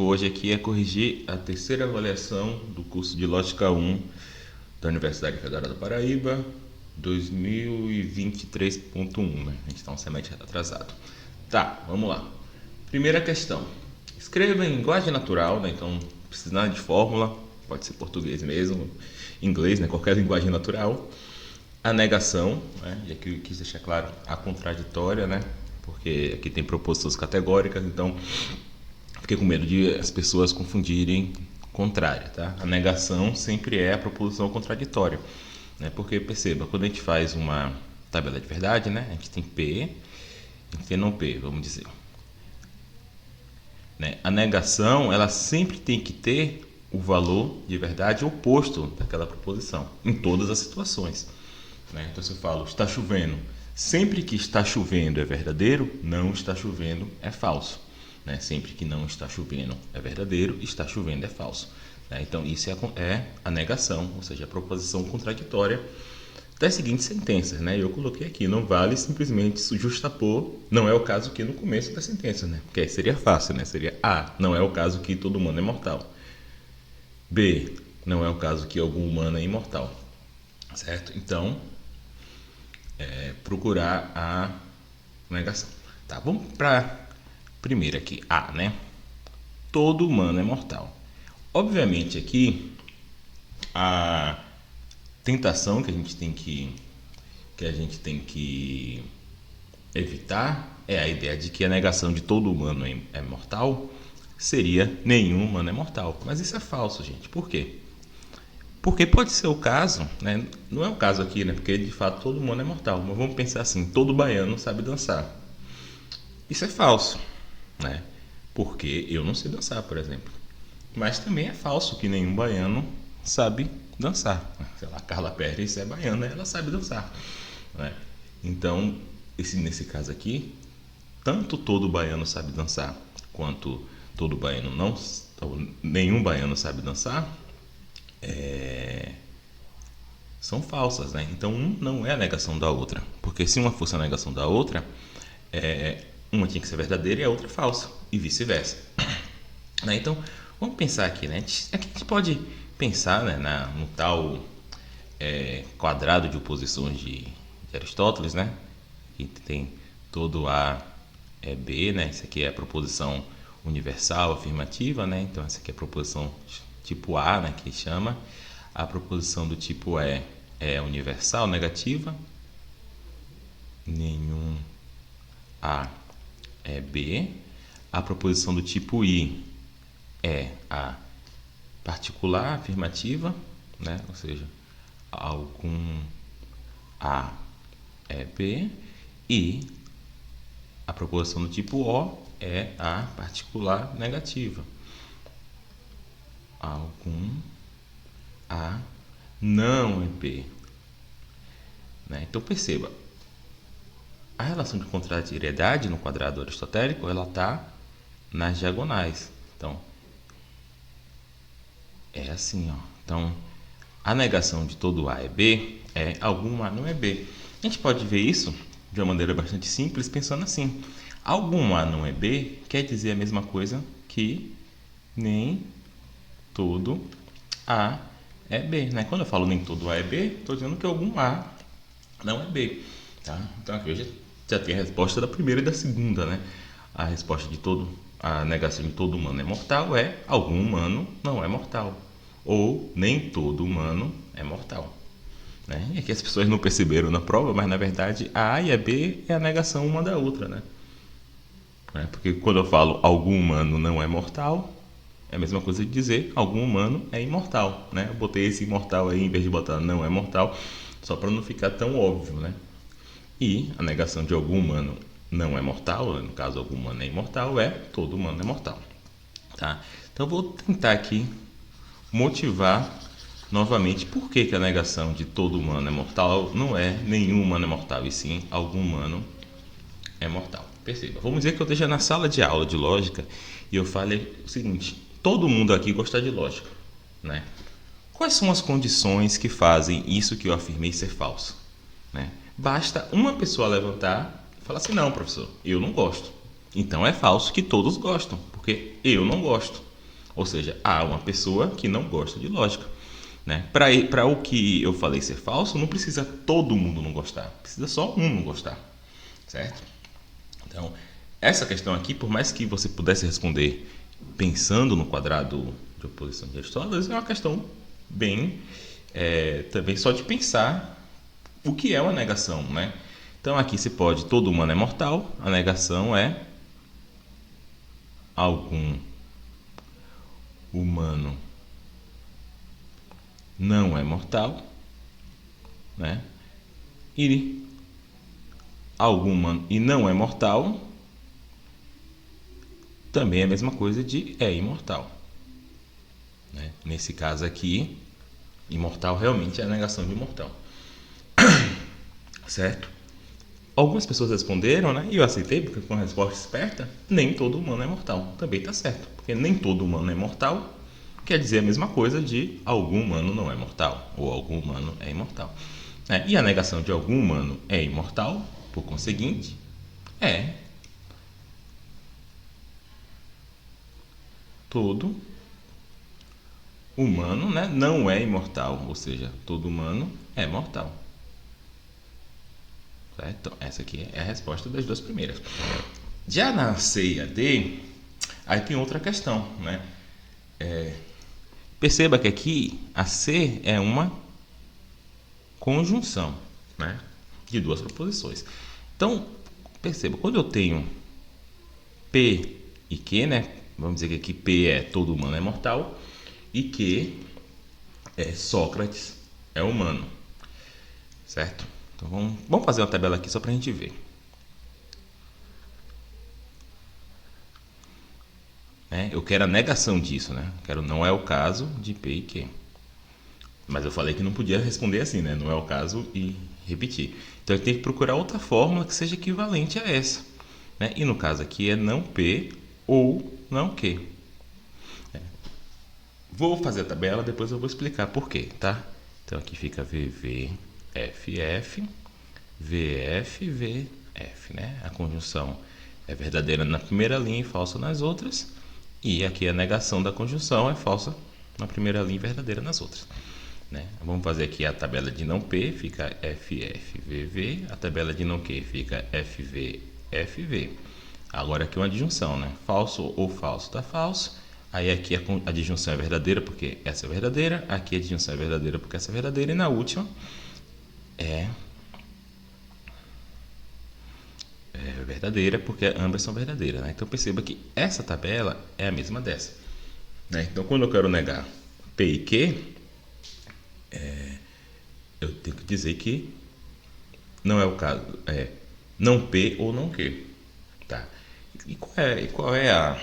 Hoje aqui é corrigir a terceira avaliação do curso de Lógica 1 da Universidade Federal da Paraíba, 2023.1, né? A gente está um semestre atrasado. Tá, vamos lá. Primeira questão. Escreva em linguagem natural, né? Então, precisando de fórmula, pode ser português mesmo, inglês, né? Qualquer linguagem natural. A negação, né? E aqui eu quis deixar claro a contraditória, né? Porque aqui tem proposições categóricas, então fiquei com medo de as pessoas confundirem contrária, tá? A negação sempre é a proposição contraditória, né? Porque perceba, quando a gente faz uma tabela de verdade, né? A gente tem P, a gente tem não P, vamos dizer, né? A negação, ela sempre tem que ter o valor de verdade oposto daquela proposição, em todas as situações, né? Então se eu falo está chovendo, sempre que está chovendo é verdadeiro, não está chovendo é falso. Né? Sempre que não está chovendo é verdadeiro, está chovendo é falso. Né? Então isso é a negação, ou seja, a proposição contraditória das seguintes sentenças. Né? Eu coloquei aqui, não vale simplesmente justapor, não é o caso que no começo da sentença, né? Porque aí seria fácil, né? Seria A, não é o caso que todo humano é mortal. B, não é o caso que algum humano é imortal. Certo? Então, procurar a negação. Tá, vamos para primeiro aqui, A, né? Todo humano é mortal. Obviamente aqui a tentação que a gente tem que evitar é a ideia de que a negação de todo humano é mortal seria nenhum humano é mortal. Mas isso é falso, gente. Por quê? Porque pode ser o caso, né? Não é o caso aqui, né? Porque de fato todo humano é mortal. Mas vamos pensar assim, todo baiano sabe dançar. Isso é falso, né? Porque eu não sei dançar, por exemplo. Mas também é falso que nenhum baiano sabe dançar. Sei lá, Carla Pérez é baiana, ela sabe dançar, né? Então, nesse caso aqui, tanto todo baiano sabe dançar, quanto todo baiano não, nenhum baiano sabe dançar, são falsas, né? Então, um não é a negação da outra, porque se uma fosse a negação da outra, uma tinha que ser verdadeira e a outra falsa, e vice-versa. Né? Então, vamos pensar aqui, né? Aqui a gente pode pensar, né, no tal quadrado de oposições de Aristóteles, né? Que tem todo A é B, né? Isso aqui é a proposição universal afirmativa, né? Então essa aqui é a proposição tipo A, né? Que chama. A proposição do tipo E é universal negativa. Nenhum A é B. A proposição do tipo I é a particular afirmativa, né? Ou seja, algum A é B, e a proposição do tipo O é a particular negativa. Algum A não é B. Né? Então perceba, a relação de contrariedade no quadrado aristotélico ela está nas diagonais. Então é assim, ó. Então a negação de todo A é B é algum A não é B. A gente pode ver isso de uma maneira bastante simples pensando assim: algum A não é B quer dizer a mesma coisa que nem todo A é B, né? Quando eu falo nem todo A é B, estou dizendo que algum A não é B, tá? Então aqui eu já tem a resposta da primeira e da segunda, né? A resposta a negação de todo humano é mortal é algum humano não é mortal, ou nem todo humano é mortal. Né? E aqui as pessoas não perceberam na prova, mas na verdade a A e a B é a negação uma da outra, né? Porque quando eu falo algum humano não é mortal, é a mesma coisa de dizer algum humano é imortal, né? Eu botei esse imortal aí em vez de botar não é mortal, só para não ficar tão óbvio, né? E a negação de algum humano não é mortal, no caso algum humano é imortal, é todo humano é mortal, tá? Então eu vou tentar aqui motivar novamente por que a negação de todo humano é mortal não é nenhum humano é mortal, e sim algum humano é mortal. Perceba, vamos dizer que eu esteja na sala de aula de lógica e eu falei o seguinte: todo mundo aqui gosta de lógica, né? Quais são as condições que fazem isso que eu afirmei ser falso? Né? Basta uma pessoa levantar e falar assim: não, professor, eu não gosto. Então é falso que todos gostam, porque eu não gosto. Ou seja, há uma pessoa que não gosta de lógica. Né? Para o que eu falei ser falso, não precisa todo mundo não gostar. Precisa só um não gostar. Certo? Então, essa questão aqui, por mais que você pudesse responder pensando no quadrado de oposição de Aristóteles, é uma questão bem também só de pensar o que é uma negação, né? Então aqui se pode, todo humano é mortal, a negação é algum humano não é mortal, né? E algum humano e não é mortal também é a mesma coisa de é imortal. Né? Nesse caso aqui, imortal realmente é a negação de imortal. Certo? Algumas pessoas responderam, né? E eu aceitei, porque com a resposta esperta, nem todo humano é mortal. Também está certo. Porque nem todo humano é mortal quer dizer a mesma coisa de algum humano não é mortal. Ou algum humano é imortal. E a negação de algum humano é imortal, por conseguinte, é todo humano, né, não é imortal. Ou seja, todo humano é mortal. Certo? Então, essa aqui é a resposta das duas primeiras. Já na C e a D, aí tem outra questão, né? Perceba que aqui a C é uma conjunção, né, de duas proposições. Então, perceba, quando eu tenho P e Q, né, vamos dizer que aqui P é todo humano é mortal e Q é Sócrates é humano, certo? Então vamos fazer uma tabela aqui só para a gente ver. Eu quero a negação disso, né? Não é o caso de P e Q. Mas eu falei que não podia responder assim, né? Não é o caso e repetir. Então eu tenho que procurar outra fórmula que seja equivalente a essa. Né? E no caso aqui é não P ou não Q. Vou fazer a tabela, depois eu vou explicar por quê, tá? Então aqui fica VV, FF, VF, VF, né? A conjunção é verdadeira na primeira linha e falsa nas outras. E aqui a negação da conjunção é falsa na primeira linha e verdadeira nas outras. Né? Vamos fazer aqui a tabela de não P, fica FF, a tabela de não Q fica FV, FV. Agora aqui uma adjunção, né? Falso ou falso dá falso. Aí aqui a adjunção é verdadeira porque essa é verdadeira, aqui a adjunção é verdadeira porque essa é verdadeira, e na última é verdadeira porque ambas são verdadeiras. Né? Então perceba que essa tabela é a mesma dessa. Né? Então quando eu quero negar P e Q, eu tenho que dizer que não é o caso, não P ou não Q. Tá? E qual é a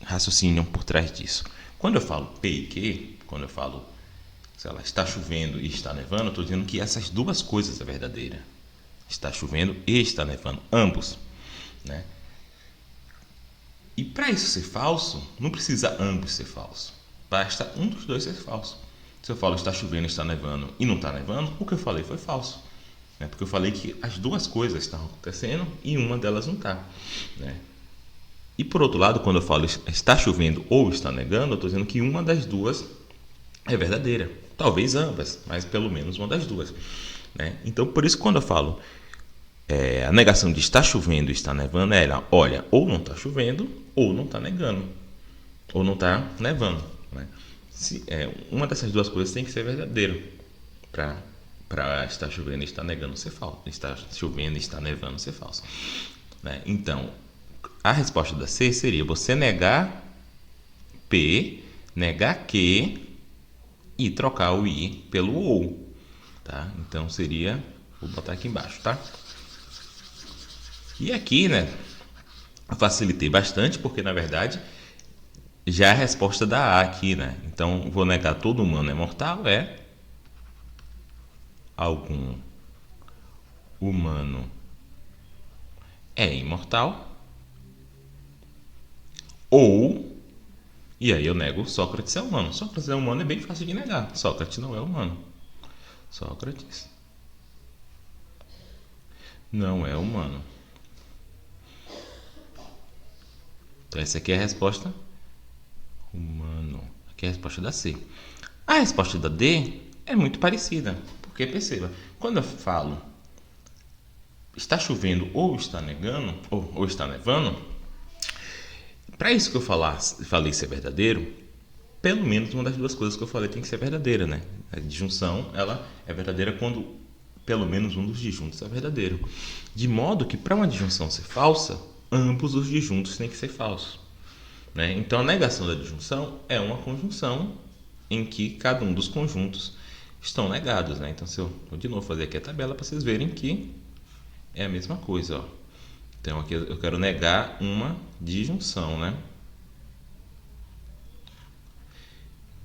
raciocínio por trás disso? Quando eu falo P e Q, quando eu falo, sei lá, está chovendo e está nevando, eu estou dizendo que essas duas coisas é verdadeira. Está chovendo e está nevando, ambos. Né? E para isso ser falso, não precisa ambos ser falso. Basta um dos dois ser falso. Se eu falo está chovendo, está nevando e não está nevando, o que eu falei foi falso. Né? Porque eu falei que as duas coisas estão acontecendo e uma delas não está. Né? E por outro lado, quando eu falo está chovendo ou está negando, eu estou dizendo que uma das duas é verdadeira. Talvez ambas, mas pelo menos uma das duas. Né? Então, por isso, quando eu falo a negação de está chovendo e está nevando, ela olha, ou não está chovendo, ou não está negando, ou não está nevando. Né? Uma dessas duas coisas tem que ser verdadeira para estar chovendo e estar negando ser falso. Está chovendo e está nevando ser falso. Né? Então, a resposta da C seria você negar P, negar Q e trocar o I pelo OU. Tá? Então seria, vou botar aqui embaixo, tá? E aqui, né, facilitei bastante porque na verdade já é a resposta da A aqui, né? Então vou negar todo humano é mortal, algum humano é imortal, ou, e aí eu nego Sócrates é humano. Sócrates é humano é bem fácil de negar. Sócrates não é humano. Sócrates não é humano. Então essa aqui é a resposta. Humano que é a resposta da C. A resposta da D é muito parecida, porque perceba, quando eu falo está chovendo ou está negando, ou está nevando, para isso que eu falei ser verdadeiro, pelo menos uma das duas coisas que eu falei tem que ser verdadeira, né? A disjunção, ela é verdadeira quando pelo menos um dos disjuntos é verdadeiro. De modo que para uma disjunção ser falsa, ambos os disjuntos têm que ser falsos. Né? Então a negação da disjunção é uma conjunção em que cada um dos conjuntos estão negados. Né? Então se eu vou de novo fazer aqui a tabela para vocês verem que é a mesma coisa. Ó. Então aqui eu quero negar uma disjunção. Né?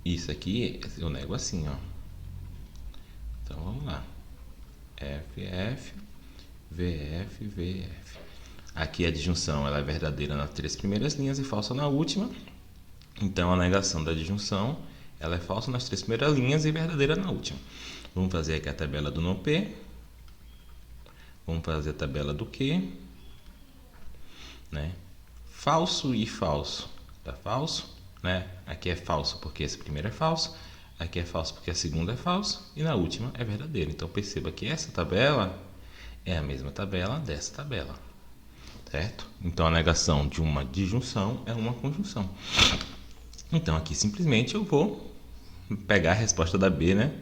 Isso aqui eu nego assim. Ó. Então vamos lá. FF, VF, VF. Aqui a disjunção ela é verdadeira nas 3 primeiras linhas e falsa na última. Então a negação da disjunção ela é falsa nas 3 primeiras linhas e verdadeira na última. Vamos fazer aqui a tabela do não P. Vamos fazer a tabela do Q. Né? Falso e falso. Tá falso. Né? Aqui é falso porque esse primeiro é falso. Aqui é falso porque a segunda é falso. E na última é verdadeira. Então perceba que essa tabela é a mesma tabela dessa tabela. Certo? Então a negação de uma disjunção é uma conjunção. Então aqui simplesmente eu vou pegar a resposta da B, né?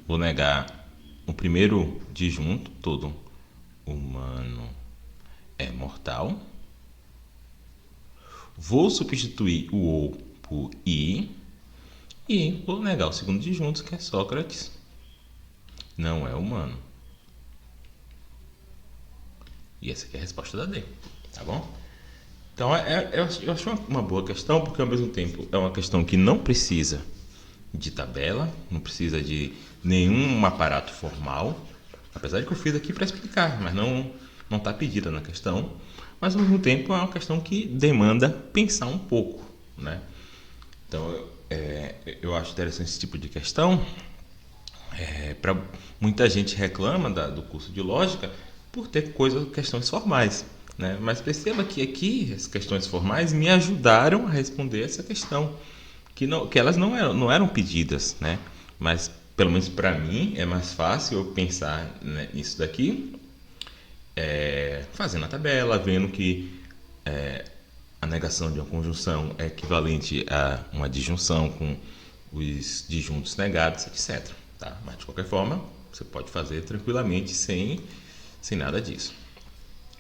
Vou negar o primeiro disjunto, todo humano é mortal. Vou substituir o ou por i e vou negar o segundo disjunto, que é Sócrates não é humano. E essa aqui é a resposta da D, tá bom? Então, eu acho uma boa questão, porque ao mesmo tempo é uma questão que não precisa de tabela, não precisa de nenhum aparato formal, apesar de que eu fiz aqui para explicar, mas não está pedida na questão, mas ao mesmo tempo é uma questão que demanda pensar um pouco, né? Então, eu acho interessante esse tipo de questão. Muita gente reclama do curso de lógica por ter questões formais, né? Mas perceba que aqui as questões formais me ajudaram a responder essa questão, que elas não eram pedidas, né? Mas pelo menos para mim é mais fácil eu pensar, né, nisso daqui, fazendo a tabela, vendo que a negação de uma conjunção é equivalente a uma disjunção com os disjuntos negados, etc. Tá? Mas de qualquer forma, você pode fazer tranquilamente sem nada disso.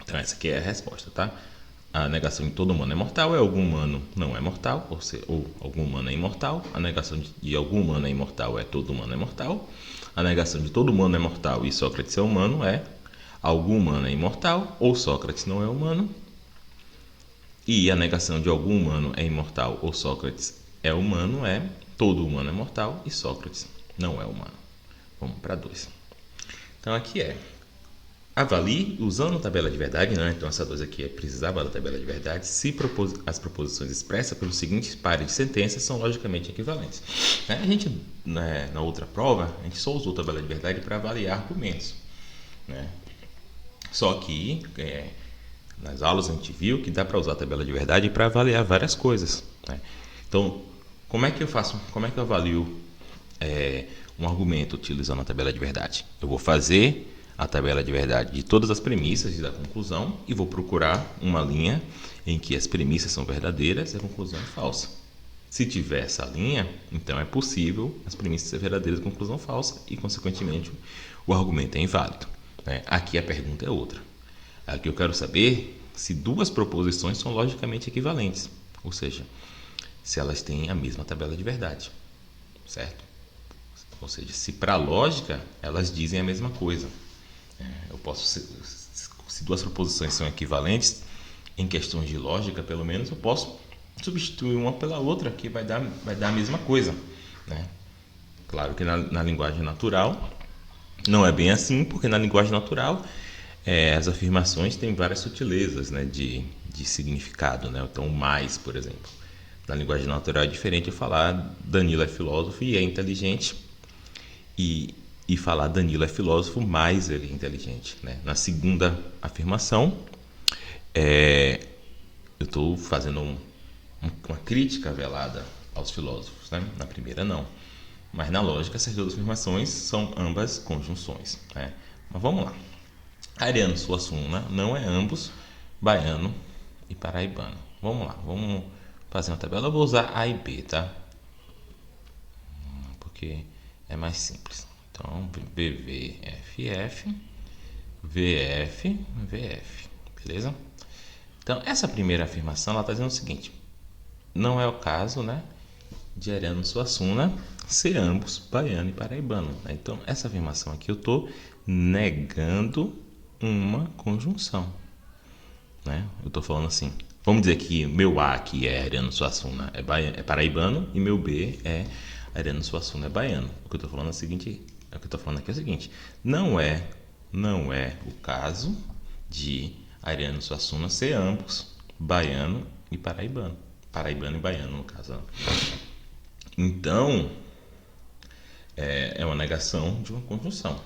Então essa aqui é a resposta, tá? A negação de todo humano é mortal, algum humano não é mortal, ou algum humano é imortal. A negação de algum humano é imortal é todo humano é mortal. A negação de todo humano é mortal e Sócrates é humano é algum humano é imortal ou Sócrates não é humano. E a negação de algum humano é imortal ou Sócrates é humano é todo humano é mortal e Sócrates não é humano. Vamos para 2. Então aqui avalie usando a tabela de verdade, né? Então essa 2 aqui precisava da tabela de verdade se as proposições expressas pelos seguintes pares de sentenças são logicamente equivalentes. A gente, na outra prova, a gente só usou a tabela de verdade para avaliar argumentos, né? Só que nas aulas a gente viu que dá para usar a tabela de verdade para avaliar várias coisas, né? Então, como é que eu avalio um argumento utilizando a tabela de verdade? Eu vou fazer a tabela de verdade de todas as premissas e da conclusão e vou procurar uma linha em que as premissas são verdadeiras e a conclusão é falsa. Se tiver essa linha, então é possível as premissas serem verdadeiras e a conclusão falsa e, consequentemente, o argumento é inválido, né? Aqui a pergunta é outra. Aqui eu quero saber se duas proposições são logicamente equivalentes, ou seja, se elas têm a mesma tabela de verdade, certo? Ou seja, se para a lógica elas dizem a mesma coisa. Eu posso, se duas proposições são equivalentes, em questões de lógica, pelo menos, eu posso substituir uma pela outra, que vai dar a mesma coisa, né? Claro que na linguagem natural não é bem assim, porque na linguagem natural as afirmações têm várias sutilezas, né, de significado, né? Então, mais, por exemplo. Na linguagem natural é diferente eu falar Danilo é filósofo e é inteligente e falar Danilo é filósofo, mas ele é inteligente, né? Na segunda afirmação, eu estou fazendo uma crítica velada aos filósofos, né? Na primeira não. Mas na lógica essas duas afirmações são ambas conjunções, né? Mas vamos lá. Ariano Suassuna não é ambos baiano e paraibano. Vamos lá, vamos fazer uma tabela. Eu vou usar A e B, tá? Porque é mais simples. Então, BVFF, VF, VF, beleza? Então, essa primeira afirmação, ela está dizendo o seguinte: não é o caso, né, de Ariano Suassuna ser ambos baiano e paraibano, né? Então, essa afirmação aqui eu estou negando uma conjunção, né? Eu estou falando assim, vamos dizer que meu A aqui é Ariano Suassuna é paraibano e meu B é Ariano Suassuna é baiano. O que eu estou falando é o seguinte, o que eu estou falando aqui é o seguinte: não é o caso de Ariano Suassuna ser ambos baiano e paraibano e baiano no caso. Então é uma negação de uma conjunção,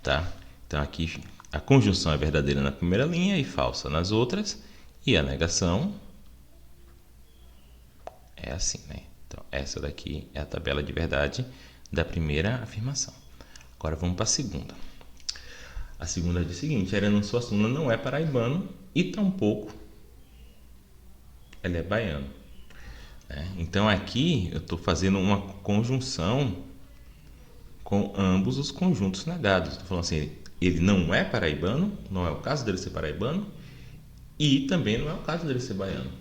tá? Então aqui a conjunção é verdadeira na primeira linha e falsa nas outras, e a negação é assim, né? Então essa daqui é a tabela de verdade da primeira afirmação. Agora vamos para a segunda. A segunda diz o seguinte: Ariano Suassuna não é paraibano e tampouco ele é baiano. Então aqui eu estou fazendo uma conjunção com ambos os conjuntos negados. Estou falando assim, ele não é paraibano, não é o caso dele ser paraibano, e também não é o caso dele ser baiano.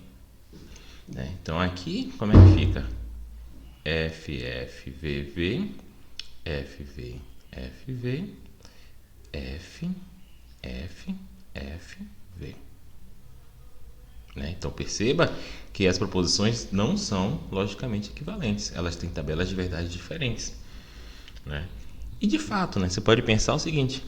Então aqui, como é que fica? FFVV, FV, FV, F, F, F, V. Então perceba que as proposições não são logicamente equivalentes, elas têm tabelas de verdade diferentes, né? E de fato, né, você pode pensar o seguinte,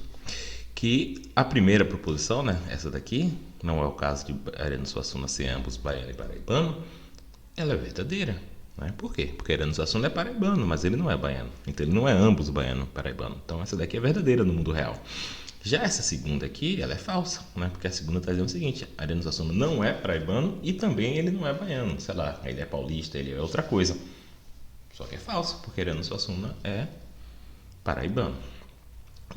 que a primeira proposição, né, essa daqui, não é o caso de Ariano Suassuna ser ambos baiano e paraibano, ela é verdadeira, né? Por quê? Porque Ariano Suassuna é paraibano, mas ele não é baiano, então ele não é ambos baiano e paraibano. Então essa daqui é verdadeira no mundo real. Já essa segunda aqui, ela é falsa, né? Porque a segunda está dizendo o seguinte: Ariano Suassuna não é paraibano e também ele não é baiano. Sei lá, ele é paulista, ele é outra coisa. Só que é falso, porque Ariano Suassuna é paraibano.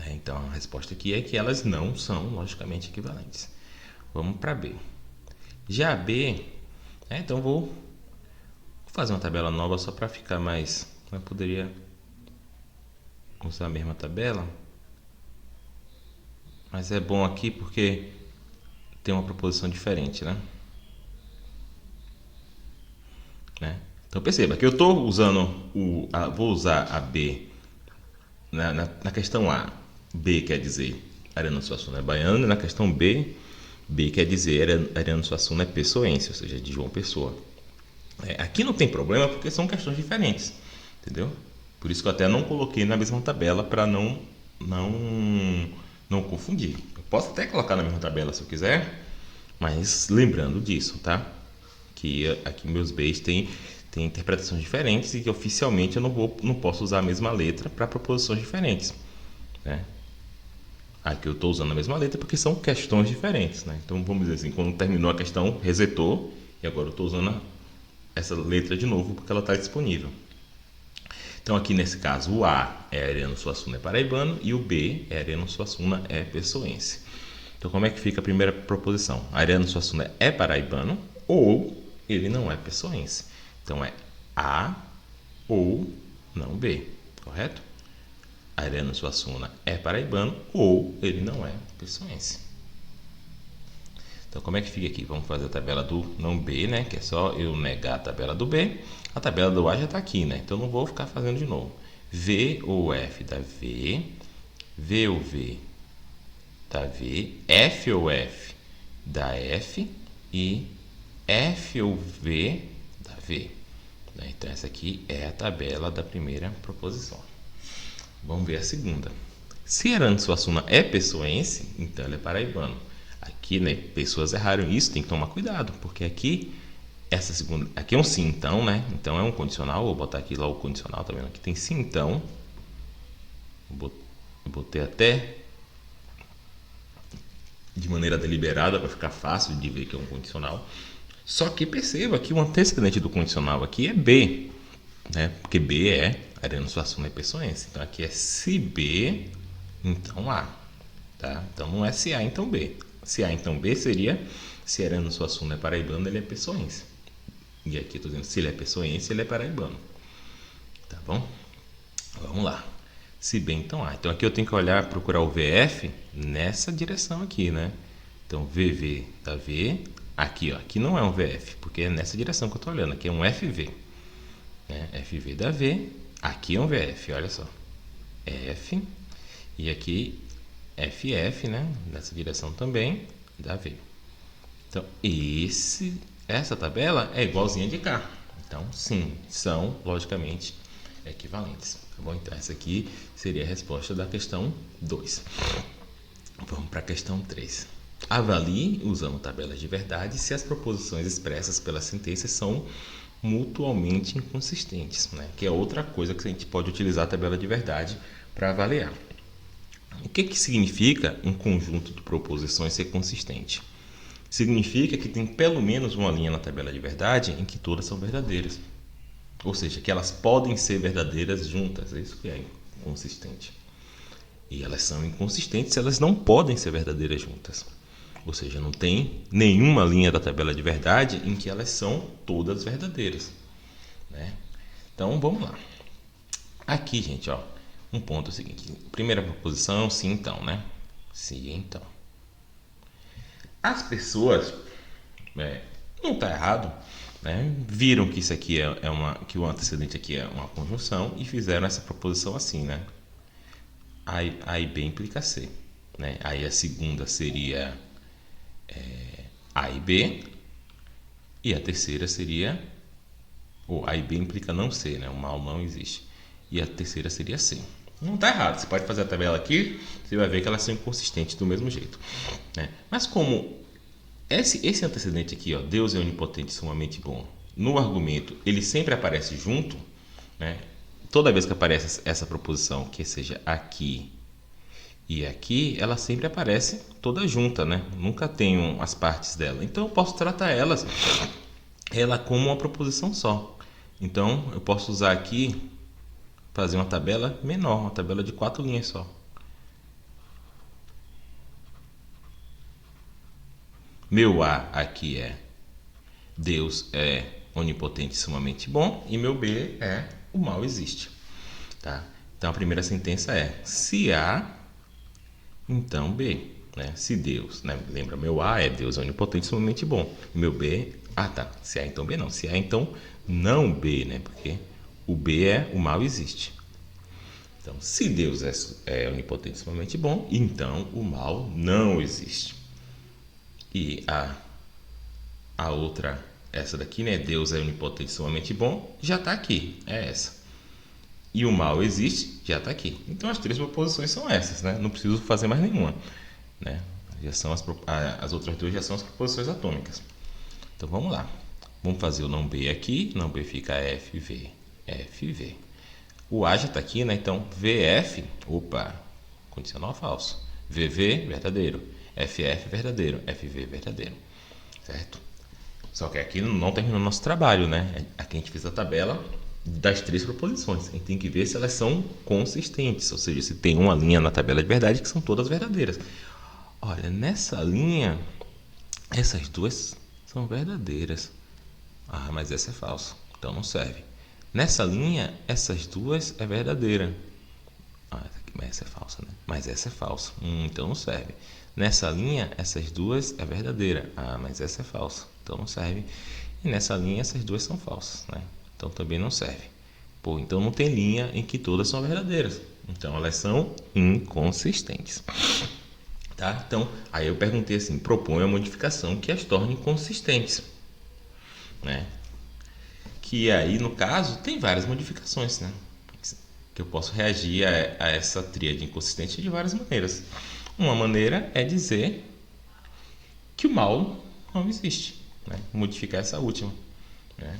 Então a resposta aqui é que elas não são logicamente equivalentes. Vamos para B. Já a B, então vou fazer uma tabela nova só para ficar mais... Eu poderia usar a mesma tabela, mas é bom aqui porque tem uma proposição diferente, né? Então perceba que eu estou usando vou usar a B na questão A. B quer dizer Ariano Suassuna é baiano, e na questão B quer dizer Ariano Suassuna é pessoense, ou seja, de João Pessoa. Aqui não tem problema porque são questões diferentes, entendeu? Por isso que eu até não coloquei na mesma tabela para não confundir. Eu posso até colocar na mesma tabela se eu quiser, mas lembrando disso, tá? Que aqui meus Bs têm interpretações diferentes e que oficialmente eu não posso usar a mesma letra para proposições diferentes, né? Aqui eu estou usando a mesma letra porque são questões diferentes, né? Então vamos dizer assim, quando terminou a questão, resetou, e agora eu estou usando essa letra de novo porque ela está disponível. Então aqui nesse caso o A é Ariano Suassuna é paraibano e o B é Ariano Suassuna é pessoense. Então como é que fica a primeira proposição? Ariano Suassuna é paraibano ou ele não é pessoense. Então é A ou não B, correto? Ariano Suassuna é paraibano ou ele não é pessoense. Então como é que fica aqui? Vamos fazer a tabela do não B, né? Que é só eu negar a tabela do B. A tabela do A já está aqui, né? Então não vou ficar fazendo de novo. V ou F dá V, V ou V dá V, F ou F dá F e F ou V dá V. Então essa aqui é a tabela da primeira proposição. Vamos ver a segunda. Se Ariano Suassuna é pessoense, então ele é paraibano. Aqui, né, pessoas erraram isso, tem que tomar cuidado, porque aqui essa segunda, aqui é um sim então, né? Então é um condicional, vou botar aqui lá o condicional, tá vendo? Aqui tem sim então. Eu botei até de maneira deliberada para ficar fácil de ver que é um condicional. Só que perceba que o antecedente do condicional aqui é B. né? Porque B é ariano suassuna e pessoense. Então aqui é se B, então A. Tá? Então não é se A, então B. Se A, então B seria se ariano suassuna é paraibano, ele é pessoense. E aqui eu estou dizendo se ele é pessoense, ele é paraibano. Tá bom? Vamos lá. Se B, então A. Então aqui eu tenho que olhar, procurar o VF nessa direção aqui, né? Então VV da V, aqui ó, aqui não é um VF, porque é nessa direção que eu estou olhando, aqui é um FV. Né? FV da V, aqui é um VF, olha só. F, e aqui FF, né? Nessa direção também, da V. Então, essa tabela é igualzinha de cá. Então, sim, são, logicamente, equivalentes. Tá bom? Então, essa aqui seria a resposta da questão 2. Vamos para a questão 3. Avalie, usando tabelas de verdade, se as proposições expressas pela sentença são mutuamente inconsistentes, né? Que é outra coisa que a gente pode utilizar a tabela de verdade para avaliar. O que significa um conjunto de proposições ser consistente? Significa que tem pelo menos uma linha na tabela de verdade em que todas são verdadeiras. Ou seja, que elas podem ser verdadeiras juntas. É isso que é inconsistente. E elas são inconsistentes se elas não podem ser verdadeiras juntas. Ou seja, não tem nenhuma linha da tabela de verdade em que elas são todas verdadeiras. Né? Então, vamos lá. Aqui, gente, ó, um ponto é o seguinte. Primeira proposição, sim, então, né? Sim, então. As pessoas, não está errado, né? Viram que isso aqui que o antecedente aqui é uma conjunção e fizeram essa proposição assim, né? A e B implica C, né? Aí a segunda seria A e B, e a terceira seria A e B implica não C, né? O mal não existe. E a terceira seria C. Não está errado, você pode fazer a tabela aqui, você vai ver que elas são inconsistentes do mesmo jeito, né? Mas como esse antecedente aqui, ó, Deus é onipotente, sumamente bom, no argumento ele sempre aparece junto, né? Toda vez que aparece essa proposição, que seja aqui e aqui, ela sempre aparece toda junta, né? Nunca tenho as partes dela. Então eu posso tratar ela como uma proposição só. Então eu posso usar aqui, fazer uma tabela menor, uma tabela de 4 linhas só. Meu A aqui é Deus é onipotente e sumamente bom, e meu B é o mal existe. Tá? Então a primeira sentença é: se A, então B. Né? Se Deus, né? Lembra, meu A é Deus é onipotente e sumamente bom. Meu B, tá. Se A, então B não. Se A, então não B, né? Porque o B é o mal existe. Então, se Deus é onipotente e sumamente bom, então o mal não existe. E a outra, essa daqui, né? Deus é onipotente e sumamente bom, já está aqui. É essa. E o mal existe, já está aqui. Então as três proposições são essas, né? Não preciso fazer mais nenhuma. Né? Já são as outras duas já são as proposições atômicas. Então vamos lá. Vamos fazer o não B aqui. Não B fica FV. FV. O A já está aqui, né? Então VF, condicional falso. VV, verdadeiro. FF, verdadeiro. FV, verdadeiro. Certo? Só que aqui não terminou o nosso trabalho, né? Aqui a gente fez a tabela das três proposições. A gente tem que ver se elas são consistentes, ou seja, se tem uma linha na tabela de verdade que são todas verdadeiras. Olha, nessa linha, essas duas são verdadeiras. Mas essa é falsa, então não serve. Nessa linha, essas duas é verdadeira. Mas essa é falsa, né? Mas essa é falsa, então não serve. Nessa linha, essas duas é verdadeira. Mas essa é falsa, então não serve. E nessa linha, essas duas são falsas, né? Então também não serve. Então não tem linha em que todas são verdadeiras. Então elas são inconsistentes. Tá? Então, aí eu perguntei assim, propõe a modificação que as torne consistentes. Né? Que aí, no caso, tem várias modificações, né? Que eu posso reagir a essa tríade inconsistente de várias maneiras. Uma maneira é dizer que o mal não existe. Né? Modificar essa última. Né?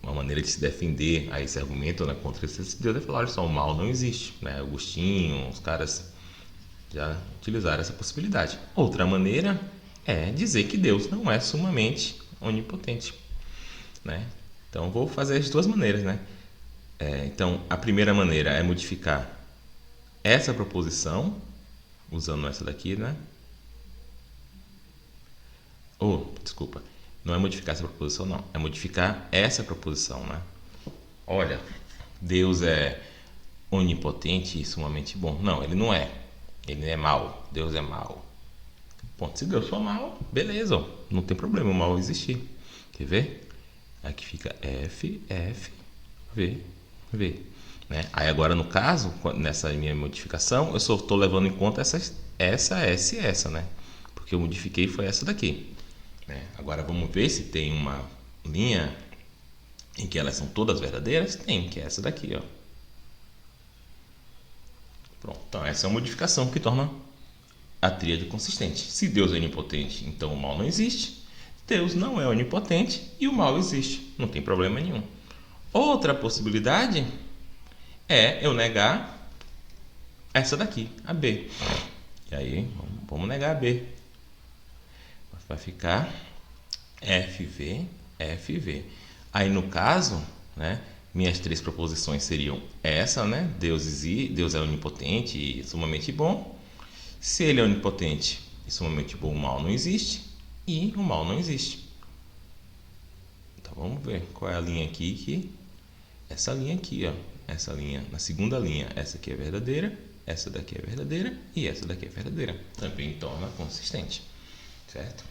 Uma maneira de se defender a esse argumento, né, contra esse Deus é falar, olha só, o mal não existe. Né? Agostinho, os caras já utilizaram essa possibilidade. Outra maneira é dizer que Deus não é sumamente onipotente. Né? Então, vou fazer as duas maneiras, né? Então, a primeira maneira é modificar essa proposição, usando essa daqui, né? Desculpa. Não é modificar essa proposição, não. É modificar essa proposição, né? Olha, Deus é onipotente e sumamente bom. Não, ele não é. Ele é mau. Deus é mau. Ponto. Se Deus for mau, beleza. Ó. Não tem problema o mal existir. Quer ver? Aqui fica F, F, V, V. Né? Aí agora, no caso, nessa minha modificação, eu só estou levando em conta essa S e essa, né? Porque eu modifiquei foi essa daqui. Né? Agora vamos ver se tem uma linha em que elas são todas verdadeiras. Tem, que é essa daqui, ó. Pronto. Então essa é uma modificação que torna a tríade consistente. Se Deus é onipotente, então o mal não existe. Deus não é onipotente e o mal existe. Não tem problema nenhum. Outra possibilidade é eu negar essa daqui, a B. E aí, vamos negar a B. Vai ficar FV, FV. Aí, no caso, né, minhas três proposições seriam essa, né? Deus é onipotente e sumamente bom. Se ele é onipotente e sumamente bom, o mal não existe. E o mal não existe. Então, vamos ver qual é a linha aqui. Essa linha aqui, ó. Essa linha, na segunda linha, essa aqui é verdadeira, essa daqui é verdadeira e essa daqui é verdadeira. Também torna consistente, certo?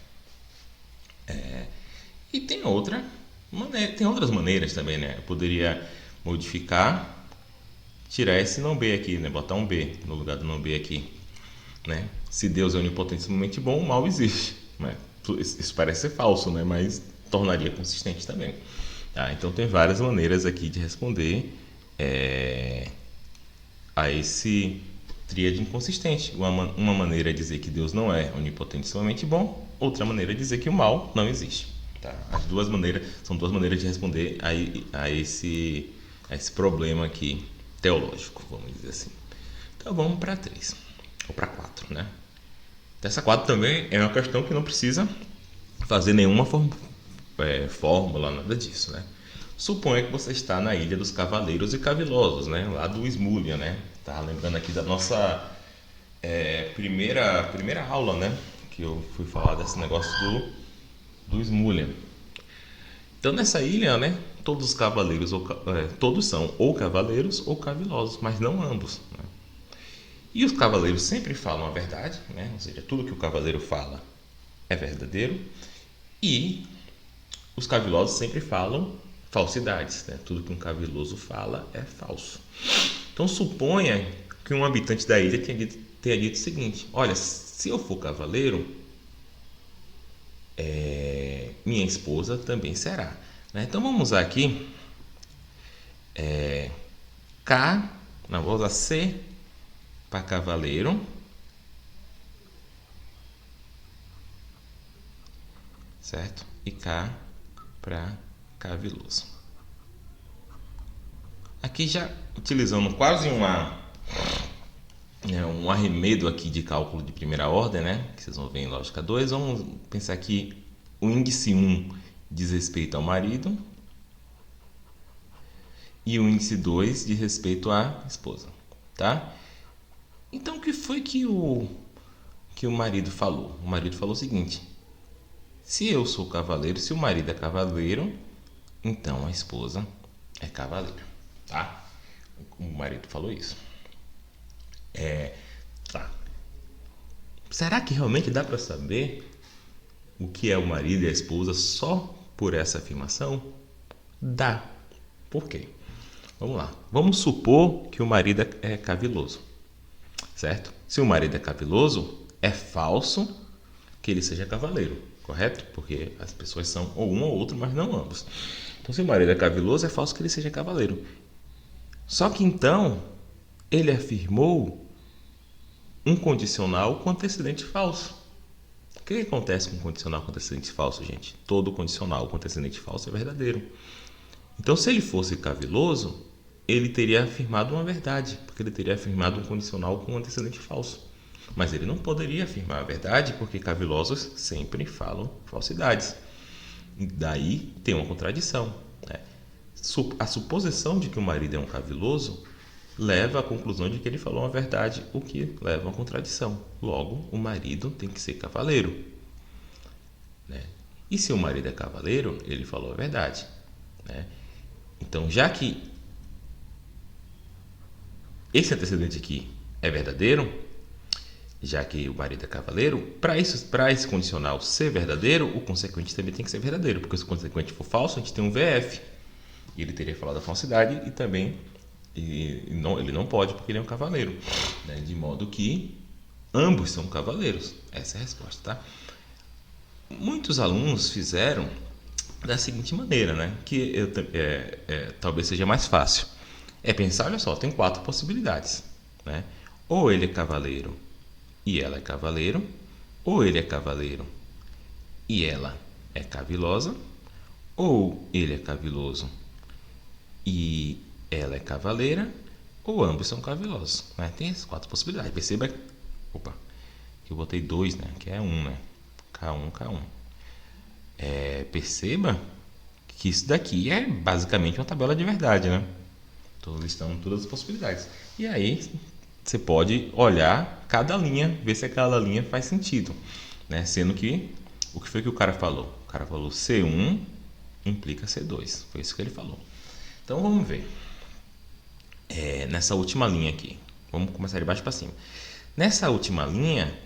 E tem outras maneiras também, né? Eu poderia modificar, tirar esse não B aqui, né? Botar um B no lugar do não B aqui, né? Se Deus é onipotente e sumamente bom, o mal existe. Né? Isso parece ser falso, né? Mas tornaria consistente também. Tá? Então tem várias maneiras aqui de responder a esse tríade inconsistente. Uma maneira é dizer que Deus não é onipotente e sumamente bom, outra maneira é dizer que o mal não existe. Tá? As duas maneiras são duas maneiras de responder a esse problema aqui teológico, vamos dizer assim. Então vamos para 3 ou para 4, né? Essa 4 também é uma questão que não precisa fazer nenhuma fórmula, nada disso, né? Suponha que você está na Ilha dos Cavaleiros e Cavilosos, né? Lá do Smulyan, né? Tá lembrando aqui da nossa primeira aula, né? Que eu fui falar desse negócio do Smulyan. Então nessa ilha, né? Todos os cavaleiros, todos são ou cavaleiros ou cavilosos, mas não ambos. Né? E os cavaleiros sempre falam a verdade, né? Ou seja, tudo que o cavaleiro fala é verdadeiro. E os cavilosos sempre falam falsidades, né? Tudo que um caviloso fala é falso. Então suponha que um habitante da ilha tenha dito o seguinte: olha, se eu for cavaleiro, minha esposa também será. Né? Então vamos usar aqui vou usar C para cavaleiro, certo? E K para caviloso. Aqui já utilizando quase um arremedo aqui de cálculo de primeira ordem, né? Que vocês vão ver em lógica 2. Vamos pensar que o índice 1 diz respeito ao marido e o índice 2 diz respeito à esposa, tá? Então o que foi que o marido falou? O marido falou o seguinte: se eu sou cavaleiro, se o marido é cavaleiro, então a esposa é cavaleira, tá? O marido falou isso. Tá. Será que realmente dá para saber o que é o marido e a esposa só por essa afirmação? Dá. Por quê? Vamos lá. Vamos supor que o marido é caviloso, certo? Se o marido é caviloso, é falso que ele seja cavaleiro, correto? Porque as pessoas são ou um ou outro, mas não ambos. Então, se o marido é caviloso, é falso que ele seja cavaleiro. Só que então, ele afirmou um condicional com antecedente falso. O que acontece com condicional com antecedente falso, gente? Todo condicional com antecedente falso é verdadeiro. Então, se ele fosse caviloso, ele teria afirmado uma verdade, porque ele teria afirmado um condicional com antecedente falso. Mas ele não poderia afirmar a verdade, porque cavilosos sempre falam falsidades. E daí tem uma contradição. Né? a suposição de que o marido é um caviloso leva à conclusão de que ele falou uma verdade, o que leva a uma contradição. Logo, o marido tem que ser cavaleiro, né? E se o marido é cavaleiro, ele falou a verdade, né? Então, já que esse antecedente aqui é verdadeiro, já que o marido é cavaleiro, para esse condicional ser verdadeiro, o consequente também tem que ser verdadeiro, porque se o consequente for falso, a gente tem um VF. Ele teria falado a falsidade e também ele não pode, porque ele é um cavaleiro, né? De modo que ambos são cavaleiros. Essa é a resposta, tá? Muitos alunos fizeram da seguinte maneira, né? Que talvez seja mais fácil. É pensar, olha só, tem 4 possibilidades, né? Ou ele é cavaleiro e ela é cavaleiro, ou ele é cavaleiro e ela é cavilosa, ou ele é caviloso e ela é cavaleira, ou ambos são cavilosos, né? Tem essas 4 possibilidades. Perceba, opa, que eu botei 2, né? Que é 1, né? K1, K1. Perceba que isso daqui é basicamente uma tabela de verdade, né? Estou listando todas as possibilidades. E aí você pode olhar cada linha, ver se aquela linha faz sentido, né? Sendo que o que foi que o cara falou? O cara falou C1 implica C2. Foi isso que ele falou. Então vamos ver. Nessa última linha aqui. Vamos começar de baixo para cima. Nessa última linha,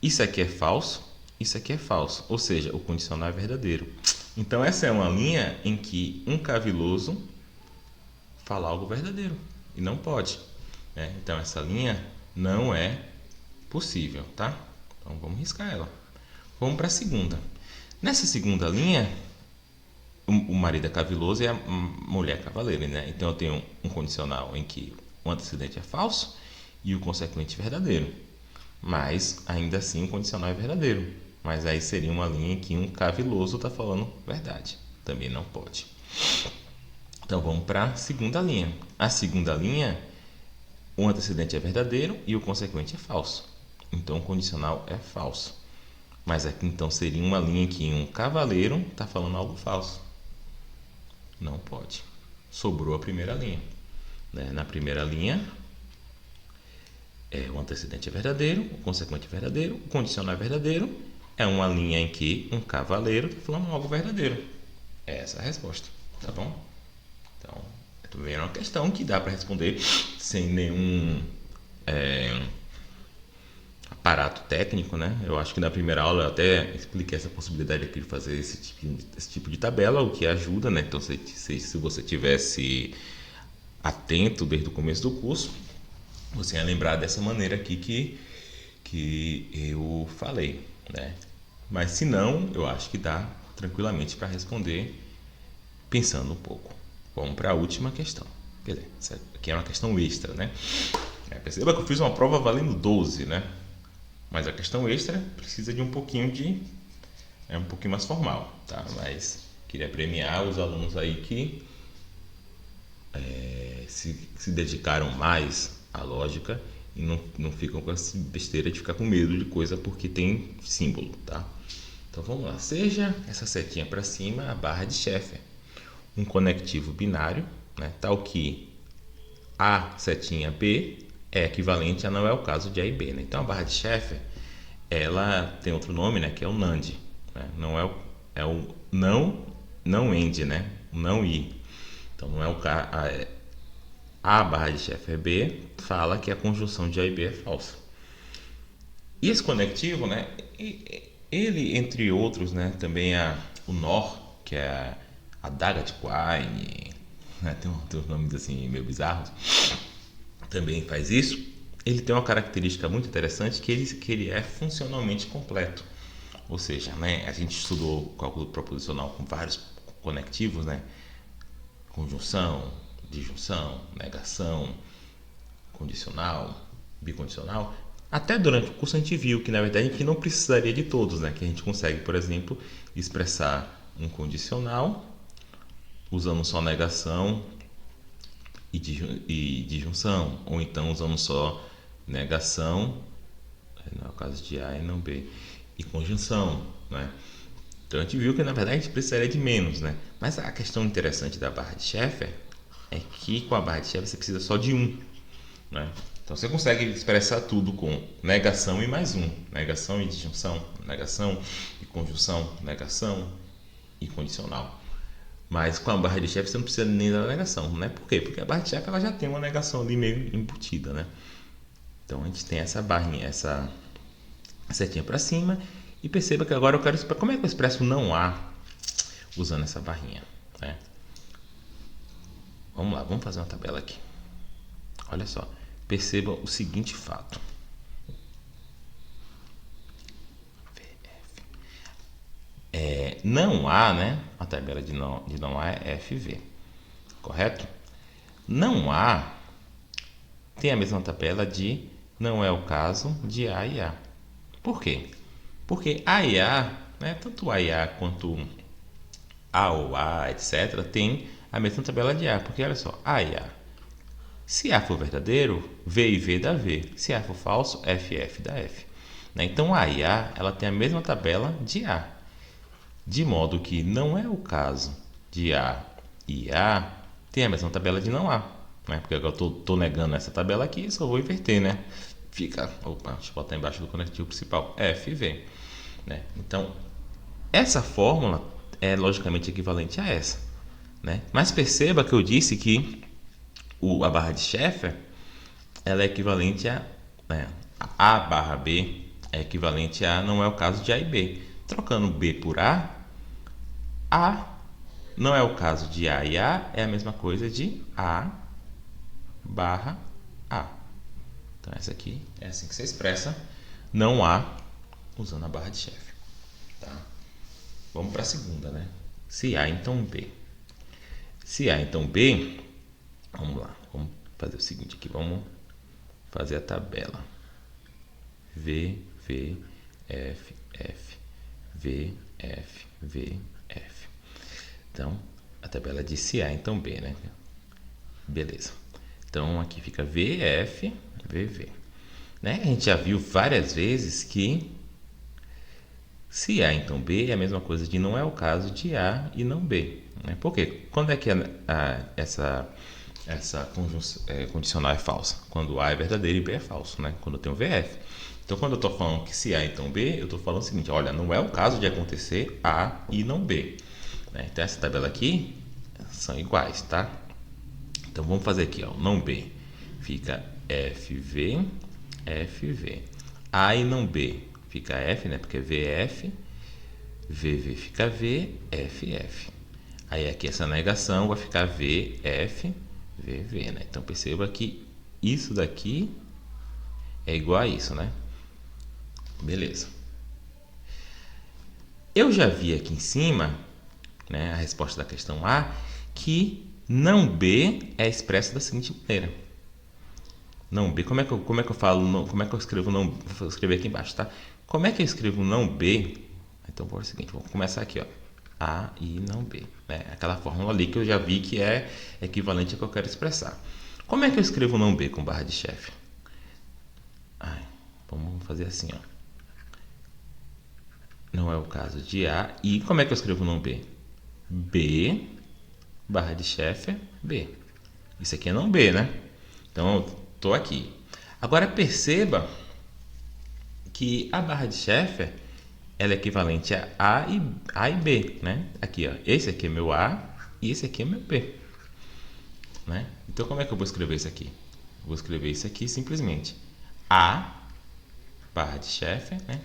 isso aqui é falso, isso aqui é falso. Ou seja, o condicional é verdadeiro. Então essa é uma linha em que um caviloso fala algo verdadeiro. E não pode, né? Então essa linha não é possível, tá? Então vamos riscar ela. Vamos para a segunda. Nessa segunda linha, o marido é caviloso e a mulher é cavaleira, né? Então eu tenho um condicional em que o antecedente é falso e o consequente verdadeiro. Mas ainda assim o condicional é verdadeiro. Mas aí seria uma linha em que um caviloso está falando verdade. Também não pode. Então vamos para a segunda linha. A segunda linha, o antecedente é verdadeiro e o consequente é falso. Então o condicional é falso. Mas aqui então seria uma linha em que um cavaleiro está falando algo falso. Não pode. Sobrou a primeira linha, né? Na primeira linha, o antecedente é verdadeiro, o consequente é verdadeiro, o condicional é verdadeiro. É uma linha em que um cavaleiro está falando algo verdadeiro. Essa é a resposta, tá bom? Então, também é uma questão que dá para responder sem nenhum aparato técnico, né? Eu acho que na primeira aula eu até expliquei essa possibilidade aqui de fazer esse tipo de tabela, o que ajuda, né? Então, se você tivesse atento desde o começo do curso, você ia lembrar dessa maneira aqui que eu falei, né? Mas se não, eu acho que dá tranquilamente para responder pensando um pouco. Vamos para a última questão. Quer dizer, essa aqui é uma questão extra, né? Perceba que eu fiz uma prova valendo 12, né? Mas a questão extra precisa de um pouquinho um pouquinho mais formal, tá? Mas queria premiar os alunos aí que se dedicaram mais à lógica e não ficam com essa besteira de ficar com medo de coisa porque tem símbolo, tá? Então vamos lá. Seja essa setinha para cima a barra de Sheffer, um conectivo binário, né? Tal que A setinha B é equivalente a não é o caso de A e B, né? Então a barra de Sheffer, ela tem outro nome, né? Que é o NAND, né? Não é o não AND, né? O não I. Então não é o A barra de Sheffer B fala que a conjunção de A e B é falsa. E esse conectivo, né? Ele, entre outros, né? Também o NOR, que é a Daga de Quine, né? Tem uns nomes assim meio bizarros, também faz isso. Ele tem uma característica muito interessante que ele é funcionalmente completo. Ou seja, né, a gente estudou cálculo proposicional com vários conectivos, né? Conjunção, disjunção, negação, condicional, bicondicional. Até durante o curso a gente viu que na verdade a gente não precisaria de todos, né? Que a gente consegue, por exemplo, expressar um condicional usando só negação e disjunção, ou então usando só negação, não é o caso de A e não B, e conjunção, né? Então a gente viu que na verdade a gente precisaria de menos, né? Mas a questão interessante da barra de Sheffer é que com a barra de Sheffer você precisa só de um, né? Então você consegue expressar tudo com negação e mais um. Negação e disjunção, negação e conjunção, negação e condicional. Mas com a barra de Sheffer você não precisa nem da negação, né? Por quê? Porque a barra de Sheffer ela já tem uma negação ali meio embutida, né? Então a gente tem essa barrinha, essa setinha para cima. E perceba que agora eu quero expressar. Como é que eu expresso não há usando essa barrinha, né? Vamos lá, vamos fazer uma tabela aqui. Olha só, perceba o seguinte fato. Não há, né? A tabela de não há é FV, correto? Não há tem a mesma tabela de não é o caso de A e A. Por quê? Porque A e A, né, tanto A e A quanto A ou A, etc., tem a mesma tabela de A. Porque olha só, A e A. Se A for verdadeiro, V e V dá V. Se A for falso, F e F dá F. Né? Então A e A ela tem a mesma tabela de A. De modo que não é o caso de A e A tem a mesma tabela de não A. Né? Porque agora eu estou negando essa tabela aqui, só vou inverter, né? Fica, opa, deixa eu botar embaixo do conectivo principal, F e V. Né? Então, essa fórmula é logicamente equivalente a essa. Né? Mas perceba que eu disse que a barra de Sheffer ela é equivalente a, né, A barra B é equivalente a, não é o caso de A e B. Trocando B por A não é o caso de A e A, é a mesma coisa de A barra A. Então essa aqui é assim que você expressa não há usando a barra de Sheffer. Tá? Vamos para a segunda, né? Se A, então B. Se A, então B, vamos lá. Vamos fazer o seguinte aqui. Vamos fazer a tabela. V, V, F, F, V, F, V, F. Então, a tabela de se A, então B, né? Beleza. Então, aqui fica V, F, V, V. Né? A gente já viu várias vezes que se A, então B é a mesma coisa de não é o caso de A e não B. Né? Por quê? Quando é que essa condicional é falsa? Quando A é verdadeiro e B é falso, né? Quando eu tenho VF. Então, quando eu estou falando que se A, então B, eu estou falando o seguinte, olha, não é o caso de acontecer A e não B. Né? Então, essa tabela aqui são iguais, tá? Então, vamos fazer aqui, ó, não B. Fica FV, FV. A e não B fica F, né? Porque é VF. VV fica V, FF. Aí aqui essa negação vai ficar VF, VV, né? Então perceba que isso daqui é igual a isso, né? Beleza. Eu já vi aqui em cima, né, a resposta da questão A, que não B é expressa da seguinte maneira. Não B, como é que eu falo, não, como é que eu escrevo não, vou escrever aqui embaixo, tá? Como é que eu escrevo não B? Então vou fazer o seguinte, vou começar aqui, ó. A e não B, né? Aquela fórmula ali que eu já vi que é equivalente ao que eu quero expressar. Como é que eu escrevo não B com barra de Sheffer? Vamos fazer assim, ó. Não é o caso de A. E como é que eu escrevo não B? B, barra de Sheffer, B. Isso aqui é não B, né? Então, eu tô aqui. Agora, perceba que a barra de Sheffer ela é equivalente a A e B, né? Aqui, ó. Esse aqui é meu A e esse aqui é meu B. Né? Então, como é que eu vou escrever isso aqui? Vou escrever isso aqui simplesmente. A, barra de Sheffer, né?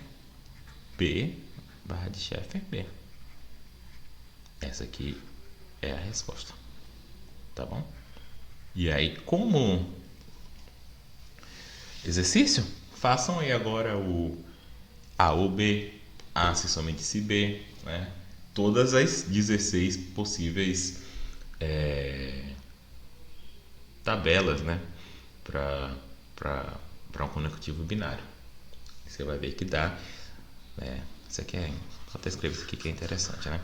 B, barra de Sheffer, B. Essa aqui é a resposta. Tá bom? E aí, como exercício, façam aí agora o A ou B, A se somente se B, né? Todas as 16 possíveis tabelas, né? Para um conectivo binário. Você vai ver que dá. Isso aqui é. Só até escrever isso aqui que é interessante, né?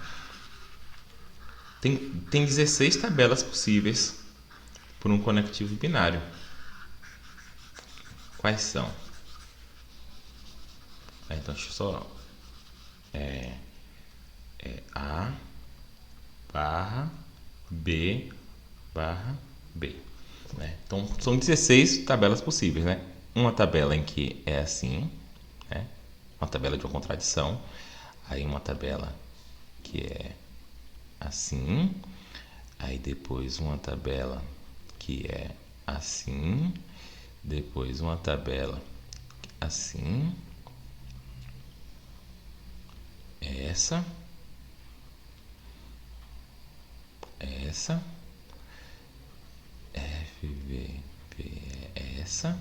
Tem 16 tabelas possíveis por um conectivo binário. Quais são? Então, deixa eu só é A barra B barra B. Né? Então, são 16 tabelas possíveis, né? Uma tabela em que é assim, né? Uma tabela de uma contradição. Aí uma tabela que é assim. Aí depois uma tabela que é assim. Depois uma tabela assim. Essa. Essa. F, V, V é essa.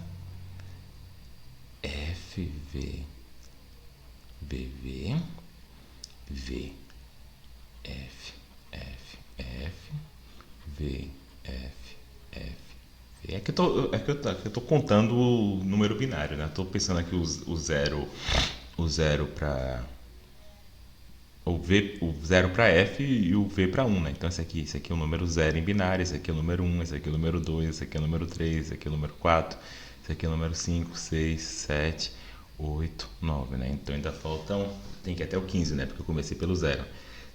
F, V, V, V. V, F, F, F. V, F, F, V. É que eu tô contando o número binário, né? Tô pensando aqui o zero para o 0 para F e o V para 1, né? Então esse aqui é o número 0 em binário, esse aqui é o número 1, esse aqui é o número 2, esse aqui é o número 3, esse aqui é o número 4, esse aqui é o número 5, 6, 7, 8, 9, né? Então ainda faltam, tem que ir até o 15, né? Porque eu comecei pelo 0.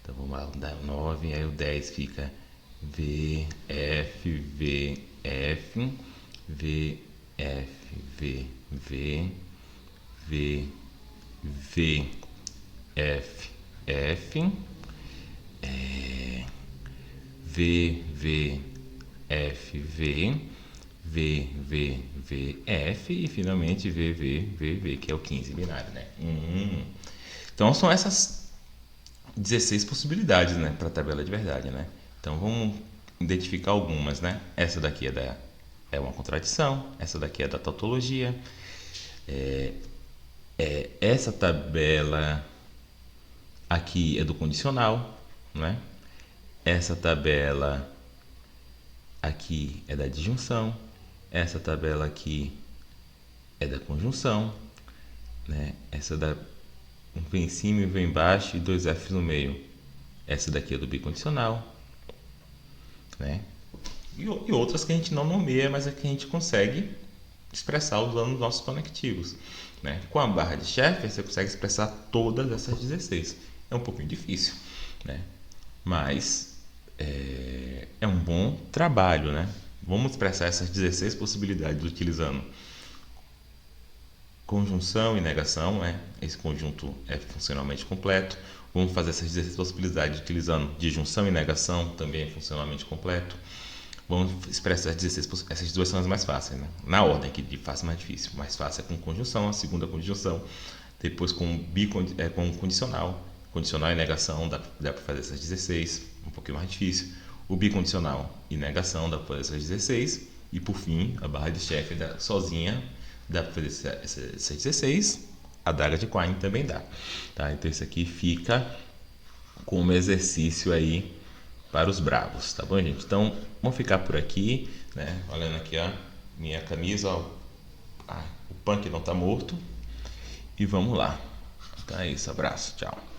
Então vamos lá, dar 9, aí o 10 fica V, F, V, F, V, F, V, V, V, V, F, F, V, V, F, V, V, V, V, F e finalmente V, V, V, V, que é o 15 binário, né? Então são essas 16 possibilidades, né, para a tabela de verdade, né? Então vamos identificar algumas, né? Essa daqui é uma contradição, essa daqui é da tautologia, essa tabela aqui é do condicional, né? Essa tabela aqui é da disjunção, essa tabela aqui é da conjunção, né? Essa da um vem em cima e vem embaixo e dois F's no meio. Essa daqui é do bicondicional, né? E outras que a gente não nomeia, mas é que a gente consegue expressar usando os nossos conectivos, né? Com a barra de Sheffer você consegue expressar todas essas 16. É um pouquinho difícil, né? Mas é um bom trabalho, né? Vamos expressar essas 16 possibilidades utilizando conjunção e negação, né? Esse conjunto é funcionalmente completo. Vamos fazer essas 16 possibilidades utilizando disjunção e negação, também é funcionalmente completo. Vamos expressar as 16, essas duas são as mais fáceis, né? Na ordem aqui, de fácil mais difícil. Mais fácil é com conjunção, a segunda conjunção, depois com condicional. Condicional e negação, dá para fazer essas 16, um pouquinho mais difícil. O bicondicional e negação, dá para fazer essas 16. E por fim, a barra de Sheffer sozinha, dá para fazer essas 16. A daga de Quine também dá. Tá? Então isso aqui fica como exercício aí para os bravos, tá bom, gente? Então, vamos ficar por aqui, né? Olhando aqui, ó, minha camisa, ó. O punk não tá morto. E vamos lá. Então é isso, abraço, tchau.